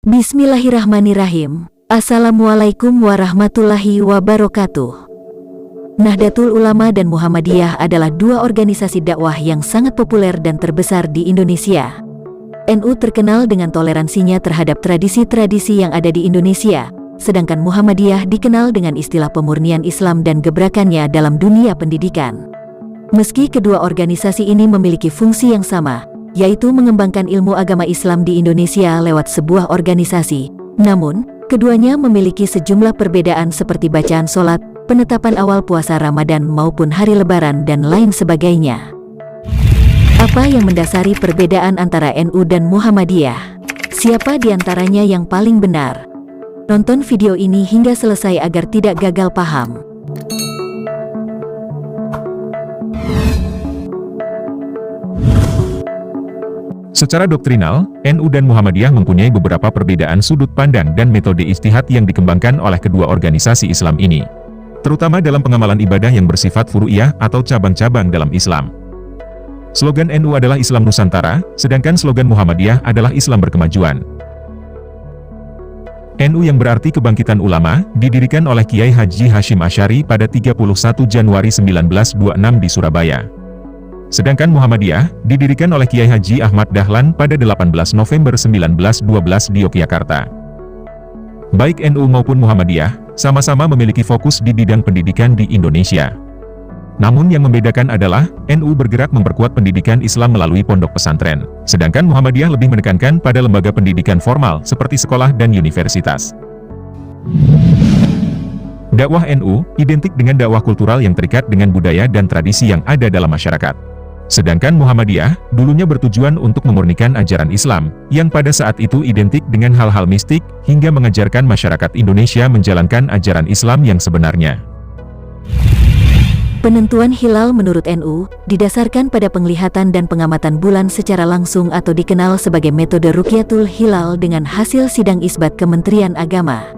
Bismillahirrahmanirrahim. Assalamualaikum warahmatullahi wabarakatuh. Nahdlatul Ulama dan Muhammadiyah adalah dua organisasi dakwah yang sangat populer dan terbesar di Indonesia. NU terkenal dengan toleransinya terhadap tradisi-tradisi yang ada di Indonesia, sedangkan Muhammadiyah dikenal dengan istilah pemurnian Islam dan gebrakannya dalam dunia pendidikan. Meski kedua organisasi ini memiliki fungsi yang sama, yaitu mengembangkan ilmu agama Islam di Indonesia lewat sebuah organisasi, namun, keduanya memiliki sejumlah perbedaan seperti bacaan sholat, penetapan awal puasa Ramadan maupun hari Lebaran dan lain sebagainya. Apa yang mendasari perbedaan antara NU dan Muhammadiyah? Siapa di antaranya yang paling benar? Nonton video ini hingga selesai agar tidak gagal paham. Secara doktrinal, NU dan Muhammadiyah mempunyai beberapa perbedaan sudut pandang dan metode ijtihad yang dikembangkan oleh kedua organisasi Islam ini, terutama dalam pengamalan ibadah yang bersifat furu'iyah atau cabang-cabang dalam Islam. Slogan NU adalah Islam Nusantara, sedangkan slogan Muhammadiyah adalah Islam Berkemajuan. NU yang berarti Kebangkitan Ulama, didirikan oleh Kiai Haji Hashim Asy'ari pada 31 Januari 1926 di Surabaya. Sedangkan Muhammadiyah, didirikan oleh Kiai Haji Ahmad Dahlan pada 18 November 1912 di Yogyakarta. Baik NU maupun Muhammadiyah, sama-sama memiliki fokus di bidang pendidikan di Indonesia. Namun yang membedakan adalah, NU bergerak memperkuat pendidikan Islam melalui pondok pesantren, sedangkan Muhammadiyah lebih menekankan pada lembaga pendidikan formal seperti sekolah dan universitas. Dakwah NU identik dengan dakwah kultural yang terikat dengan budaya dan tradisi yang ada dalam masyarakat. Sedangkan Muhammadiyah, dulunya bertujuan untuk memurnikan ajaran Islam, yang pada saat itu identik dengan hal-hal mistik, hingga mengajarkan masyarakat Indonesia menjalankan ajaran Islam yang sebenarnya. Penentuan hilal menurut NU, didasarkan pada penglihatan dan pengamatan bulan secara langsung atau dikenal sebagai metode Ruqyatul Hilal dengan hasil sidang isbat Kementerian Agama.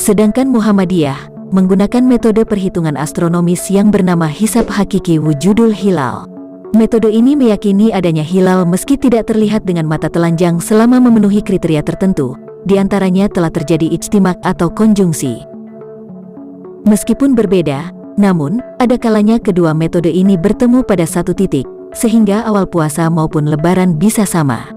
Sedangkan Muhammadiyah, menggunakan metode perhitungan astronomis yang bernama Hisab Hakiki Wujudul Hilal. Metode ini meyakini adanya hilal meski tidak terlihat dengan mata telanjang selama memenuhi kriteria tertentu, diantaranya telah terjadi ijtimak atau konjungsi. Meskipun berbeda, namun, ada kalanya kedua metode ini bertemu pada satu titik, sehingga awal puasa maupun Lebaran bisa sama.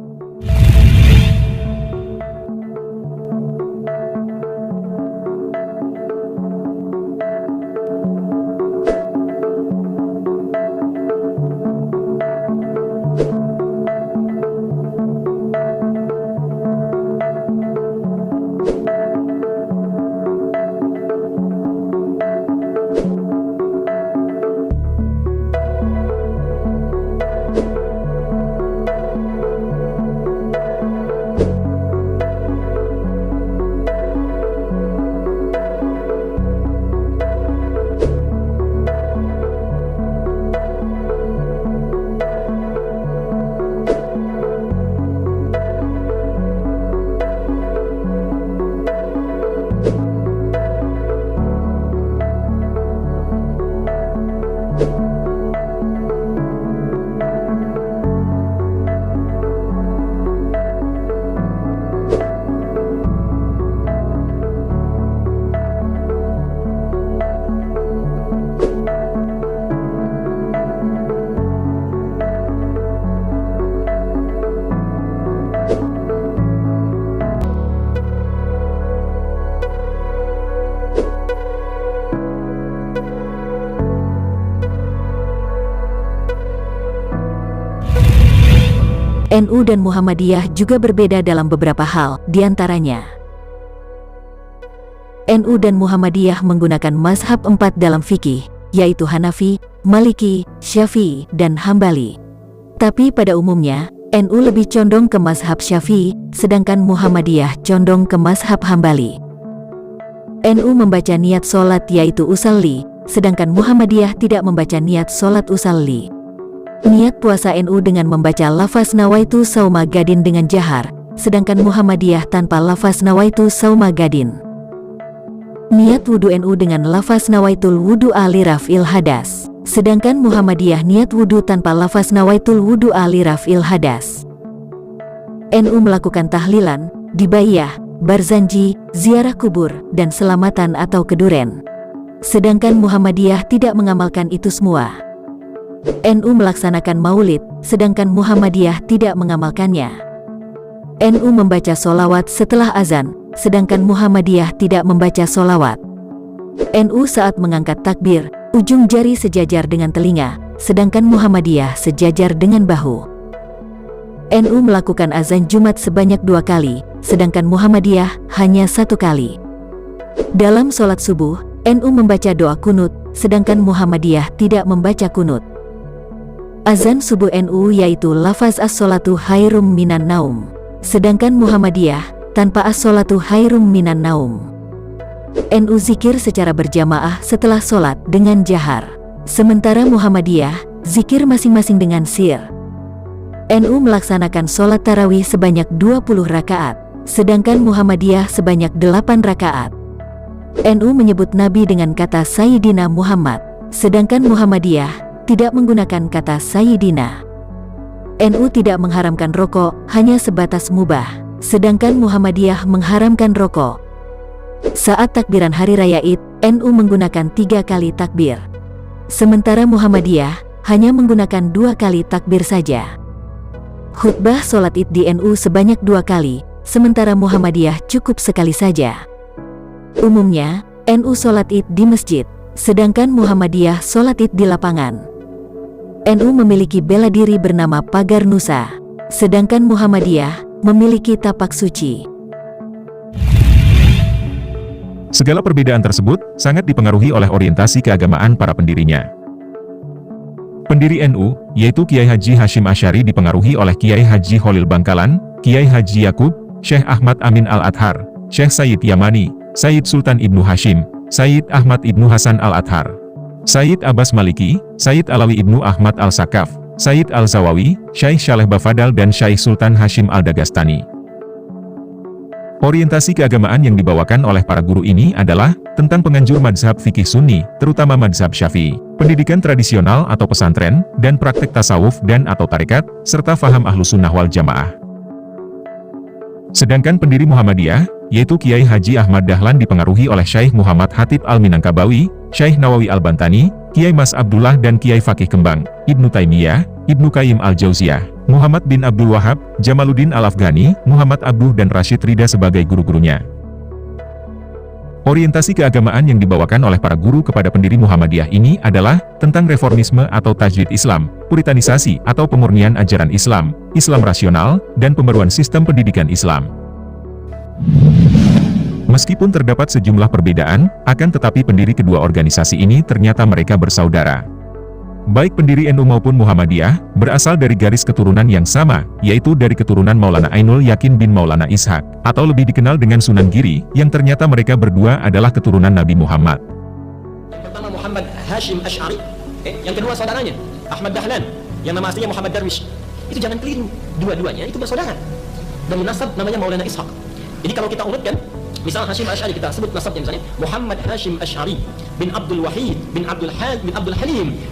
NU dan Muhammadiyah juga berbeda dalam beberapa hal, diantaranya NU dan Muhammadiyah menggunakan mazhab 4 dalam fikih, yaitu Hanafi, Maliki, Syafi'i, dan Hambali. Tapi pada umumnya, NU lebih condong ke mazhab Syafi'i, sedangkan Muhammadiyah condong ke mazhab Hambali. NU membaca niat sholat yaitu usalli, sedangkan Muhammadiyah tidak membaca niat sholat usalli. Niat puasa NU dengan membaca lafaz nawaitu sauma gadin dengan jahar, sedangkan Muhammadiyah tanpa lafaz nawaitu sauma gadin. Niat wudu NU dengan lafaz nawaitul wudu'a li raf'il hadas, sedangkan Muhammadiyah niat wudu tanpa lafaz nawaitul wudu'a li raf'il hadas. NU melakukan tahlilan, Dibaiyah, Barzanji, ziarah kubur, dan selamatan atau keduren. Sedangkan Muhammadiyah tidak mengamalkan itu semua. NU melaksanakan maulid, sedangkan Muhammadiyah tidak mengamalkannya. NU membaca solawat setelah azan, sedangkan Muhammadiyah tidak membaca solawat. NU saat mengangkat takbir, ujung jari sejajar dengan telinga, sedangkan Muhammadiyah sejajar dengan bahu. NU melakukan azan Jumat sebanyak 2 kali, sedangkan Muhammadiyah hanya 1 kali. Dalam sholat subuh, NU membaca doa kunut, sedangkan Muhammadiyah tidak membaca kunut. Azan subuh NU yaitu lafaz as-sholatu khairum minan naum, sedangkan Muhammadiyah tanpa as-sholatu khairum minan naum. NU zikir secara berjamaah setelah sholat dengan jahar, sementara Muhammadiyah zikir masing-masing dengan sir. NU melaksanakan sholat tarawih sebanyak 20 rakaat, sedangkan Muhammadiyah sebanyak 8 rakaat. NU menyebut Nabi dengan kata Sayyidina Muhammad, sedangkan Muhammadiyah tidak menggunakan kata Sayyidina. NU tidak mengharamkan rokok, hanya sebatas mubah, sedangkan Muhammadiyah mengharamkan rokok. Saat takbiran Hari Raya Id, NU menggunakan 3 kali takbir, sementara Muhammadiyah hanya menggunakan 2 kali takbir saja. Khutbah sholat Id di NU sebanyak 2 kali, sementara Muhammadiyah cukup sekali saja. Umumnya, NU sholat Id di masjid, sedangkan Muhammadiyah sholat Id di lapangan. NU memiliki bela diri bernama Pagar Nusa, sedangkan Muhammadiyah memiliki tapak suci. Segala perbedaan tersebut sangat dipengaruhi oleh orientasi keagamaan para pendirinya. Pendiri NU, yaitu Kiai Haji Hashim Asy'ari dipengaruhi oleh Kiai Haji Khalil Bangkalan, Kiai Haji Yakub, Syekh Ahmad Amin Al-Adhar, Syekh Sayyid Yamani, Sayyid Sultan Ibnu Hashim, Sayyid Ahmad Ibnu Hasan Al-Adhar, Sayyid Abbas Maliki, Sayyid Alawi Ibnu Ahmad Al-Sakaf, Sayyid Al-Zawawi, Syekh Shaleh Bafadal dan Syekh Sultan Hashim Al-Dagastani. Orientasi keagamaan yang dibawakan oleh para guru ini adalah tentang penganjur mazhab fikih sunni, terutama mazhab syafi'i, pendidikan tradisional atau pesantren, dan praktek tasawuf dan atau tarekat, serta faham Ahlus Sunnah wal Jamaah. Sedangkan pendiri Muhammadiyah, yaitu Kiai Haji Ahmad Dahlan dipengaruhi oleh Syekh Muhammad Hatib Al-Minangkabawi, Syekh Nawawi Al-Bantani, Kiai Mas Abdullah dan Kiai Fakih Kembang, Ibnu Taimiyah, Ibnu Qayyim Al-Jauziyah, Muhammad bin Abdul Wahab, Jamaluddin Al-Afghani, Muhammad Abduh dan Rashid Rida sebagai guru-gurunya. Orientasi keagamaan yang dibawakan oleh para guru kepada pendiri Muhammadiyah ini adalah tentang reformisme atau tajdid Islam, puritanisasi atau pemurnian ajaran Islam, Islam rasional, dan pembaruan sistem pendidikan Islam. Meskipun terdapat sejumlah perbedaan, akan tetapi pendiri kedua organisasi ini ternyata mereka bersaudara. Baik pendiri NU maupun Muhammadiyah, berasal dari garis keturunan yang sama, yaitu dari keturunan Maulana Ainul Yakin bin Maulana Ishaq, atau lebih dikenal dengan Sunan Giri, yang ternyata mereka berdua adalah keturunan Nabi Muhammad. Yang pertama Muhammad Hashim Asy'ari, yang kedua saudaranya, Ahmad Dahlan, yang nama aslinya Muhammad Darwish. Itu jangan keliru, dua-duanya itu bersaudara. Dan nasab namanya Maulana Ishaq. Jadi kalau kita urutkan, misal Hashim Asy'ari kita sebut nasabnya misalnya Muhammad Hashim Asy'ari bin Abdul Wahid bin Abdul Halim.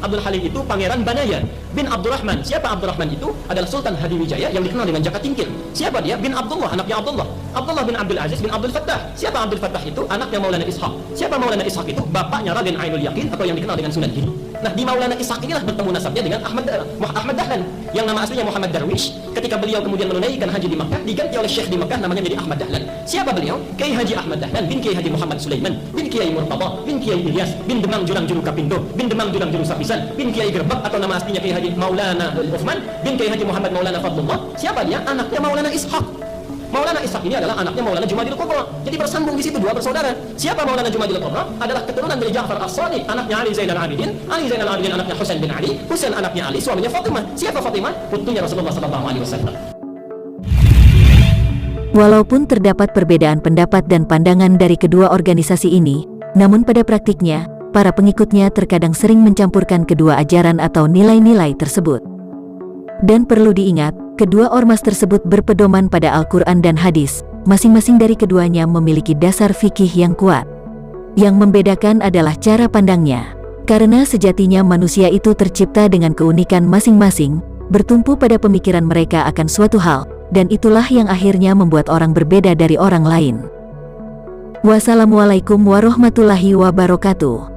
Abdul Halim itu pangeran Banaya bin Abdurrahman. Siapa Abdurrahman itu? Adalah Sultan Hadiwijaya yang dikenal dengan Jaka Tingkir. Siapa dia? Bin Abdullah, anaknya Abdullah. Abdullah bin Abdul Aziz bin Abdul Fattah. Siapa Abdul Fattah itu? Anaknya Maulana Ishaq. Siapa Maulana Ishaq itu? Bapaknya Raden Ainul Yakin atau yang dikenal dengan Sunan Giri. Nah, di Maulana Ishaq inilah bertemu nasabnya dengan Ahmad Dahlan yang nama aslinya Muhammad Darwish. Ketika beliau kemudian menunaikan haji di Makkah, diganti oleh Syekh di Makkah namanya jadi Ahmad Dahlan. Siapa beliau? Kiai Haji Ahmad Dahlan bin Kiai Haji Muhammad Sulaiman bin Kiai Murtada bin Kiai Ilyas bin Demang Jurang Juru Kapindo bin Demang Jurang Juru Sapisan bin Kiai Gerbak atau nama aslinya Kiai Haji Maulana Uthman bin Kiai Haji Muhammad Maulana Fadlullah. Siapa dia? Anaknya Maulana Ishaq. Maulana Ishaq ini adalah anaknya Maulana Jumadil Kubra. Jadi bersambung di situ dua bersaudara. Siapa Maulana Jumadil Kubra? Adalah keturunan dari Ja'far As-Sadiq, anaknya Ali Zainal Abidin. Ali Zainal Abidin anaknya Husain bin Ali. Husain anaknya Ali, suaminya Fatimah. Siapa Fatimah? Putunya Rasulullah SAW. Walaupun terdapat perbedaan pendapat dan pandangan dari kedua organisasi ini, namun pada praktiknya, para pengikutnya terkadang sering mencampurkan kedua ajaran atau nilai-nilai tersebut. Dan perlu diingat, kedua ormas tersebut berpedoman pada Al-Quran dan hadis, masing-masing dari keduanya memiliki dasar fikih yang kuat. Yang membedakan adalah cara pandangnya. Karena sejatinya manusia itu tercipta dengan keunikan masing-masing, bertumpu pada pemikiran mereka akan suatu hal, dan itulah yang akhirnya membuat orang berbeda dari orang lain. Wassalamualaikum warahmatullahi wabarakatuh.